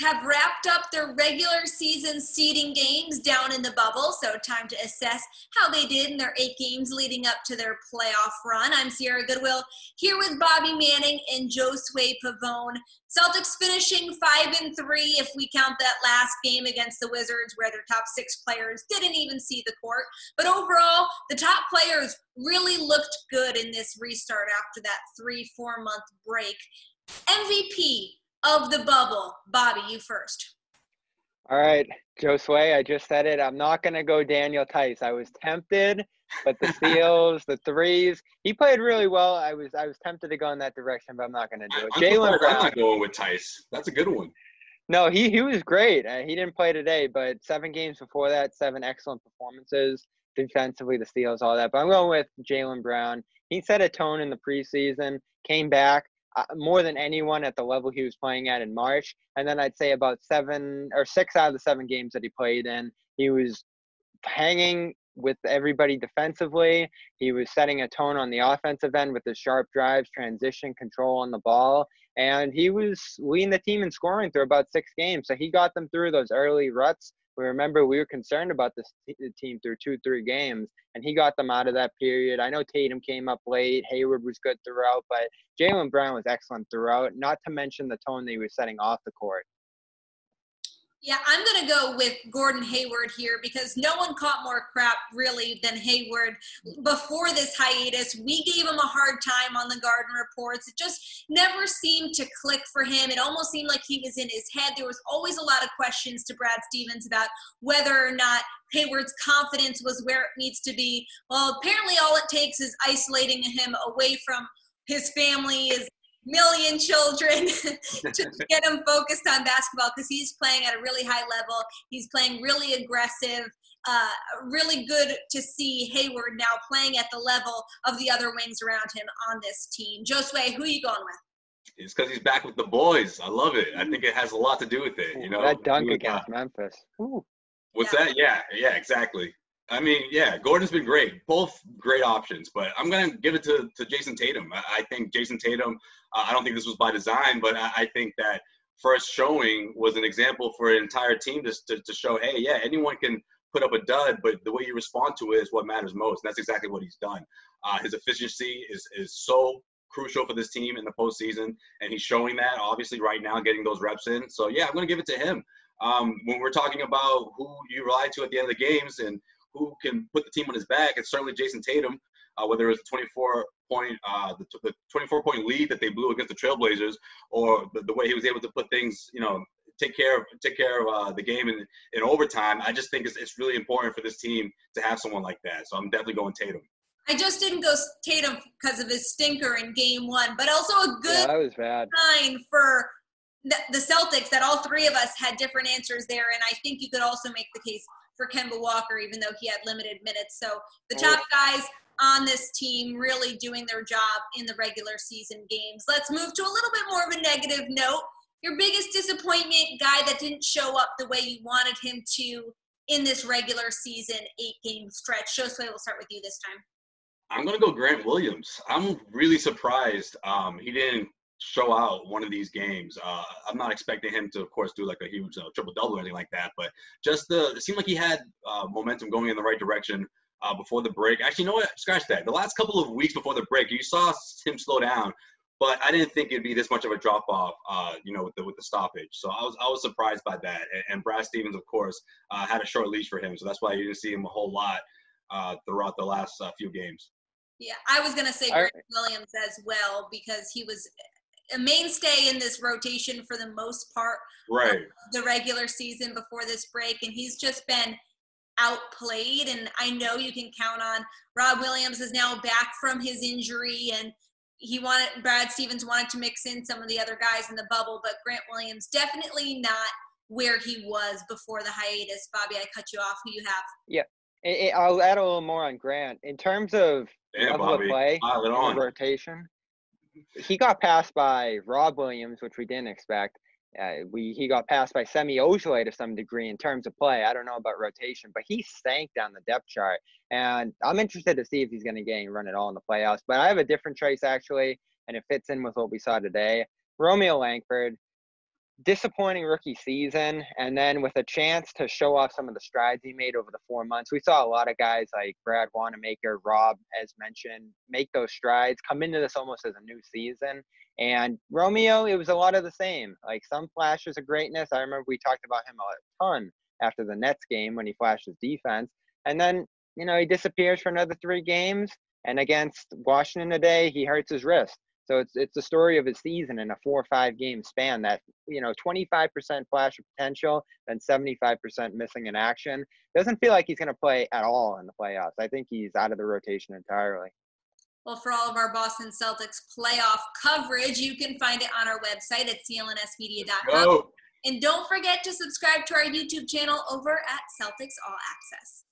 have wrapped up their regular season seeding games down in the bubble, so time to assess how they did in their 8 games leading up to their playoff run. I'm Sierra Goodwill here with Bobby Manning and Josue Pavon. Celtics finishing 5-3 if we count that last game against the Wizards where their top 6 players didn't even see the court. But overall, the top players really looked good in this restart after that 3-4 month break. MVP of the bubble. Bobby, you first. All right, Josue, I just said it. I'm not going to go Daniel Tice. I was tempted, but the steals, the threes, he played really well. I was tempted to go in that direction, but I'm not going to do it. Jalen Brown. I'm not going with Tice. That's a good one. No, he was great. He didn't play today, but 7 games before that, 7 excellent performances, defensively, the steals, all that. But I'm going with Jalen Brown. He set a tone in the preseason, came back. More than anyone at the level he was playing at in March. And then I'd say about 6 out of the 7 games that he played in, he was hanging with everybody defensively. He was setting a tone on the offensive end with his sharp drives, transition, control on the ball. And he was leading the team in scoring through about 6 games. So he got them through those early ruts. We were concerned about this team through 2-3 games, and he got them out of that period. I know Tatum came up late. Hayward was good throughout, but Jalen Brown was excellent throughout, not to mention the tone that he was setting off the court. Yeah, I'm going to go with Gordon Hayward here because no one caught more crap really than Hayward before this hiatus. We gave him a hard time on the Garden reports. It just never seemed to click for him. It almost seemed like he was in his head. There was always a lot of questions to Brad Stevens about whether or not Hayward's confidence was where it needs to be. Well, apparently all it takes is isolating him away from his family, his million children to get him focused on basketball because he's playing at a really high level. He's playing really aggressive. Really good to see Hayward now playing at the level of the other wings around him on this team. Josue, who are you going with? It's because he's back with the boys. I love it. I think it has a lot to do with it. You know, that dunk against Memphis. Ooh. What's that? Yeah, exactly. I mean, yeah, Gordon's been great. Both great options, but I'm going to give it to Jason Tatum. I think Jason Tatum, I don't think this was by design, but I think that first showing was an example for an entire team to show, hey, yeah, anyone can put up a dud, but the way you respond to it is what matters most. And that's exactly what he's done. His efficiency is so crucial for this team in the postseason, and he's showing that, obviously, right now, getting those reps in. So, yeah, I'm going to give it to him. When we're talking about who you rely to at the end of the games and who can put the team on his back, it's certainly Jason Tatum. Whether it was the 24-point lead that they blew against the Trailblazers, or the way he was able to put things, take care of the game in overtime. I just think it's really important for this team to have someone like that. So I'm definitely going Tatum. I just didn't go Tatum because of his stinker in game 1, but also a good that was bad sign for the Celtics that all 3 of us had different answers there. And I think you could also make the case for Kemba Walker, even though he had limited minutes. So the top guys on this team really doing their job in the regular season games. Let's move to a little bit more of a negative note. Your biggest disappointment, guy that didn't show up the way you wanted him to in this regular season 8-game stretch. Josue, we'll start with you this time. I'm going to go Grant Williams. I'm really surprised he didn't show out one of these games. I'm not expecting him to, of course, do like a huge triple-double or anything like that, but just it seemed like he had momentum going in the right direction before the break. Actually, you know what? Scratch that. The last couple of weeks before the break, you saw him slow down, but I didn't think it'd be this much of a drop-off, with the stoppage. So I was surprised by that. And Brad Stevens, of course, had a short leash for him, so that's why you didn't see him a whole lot throughout the last few games. Yeah, I was going to say Grant Williams as well because he was a mainstay in this rotation for the most part of the regular season before this break, and he's just been outplayed. And I know you can count on Rob Williams is now back from his injury, and Brad Stevens wanted to mix in some of the other guys in the bubble, but Grant Williams definitely not where he was before the hiatus. Bobby, I cut you off. Who you have? Yeah. I'll add a little more on Grant. In terms of level of play in rotation, he got passed by Rob Williams, which we didn't expect. He got passed by Semi Ojeleye to some degree in terms of play. I don't know about rotation, but he sank down the depth chart. And I'm interested to see if he's going to get any run at all in the playoffs. But I have a different choice, actually, and it fits in with what we saw today. Romeo Langford, disappointing rookie season, and then with a chance to show off some of the strides he made over the 4 months. We saw a lot of guys like Brad Wanamaker, Rob, as mentioned, make those strides, come into this almost as a new season. And Romeo, it was a lot of the same, like some flashes of greatness. I remember we talked about him a ton after the Nets game when he flashed his defense. And then, he disappears for another 3 games. And against Washington today, he hurts his wrist. So it's the story of his season in a 4 or 5 game span that, 25% flash of potential, then 75% missing in action. Doesn't feel like he's going to play at all in the playoffs. I think he's out of the rotation entirely. Well, for all of our Boston Celtics playoff coverage, you can find it on our website at clnsmedia.com. And don't forget to subscribe to our YouTube channel over at Celtics All Access.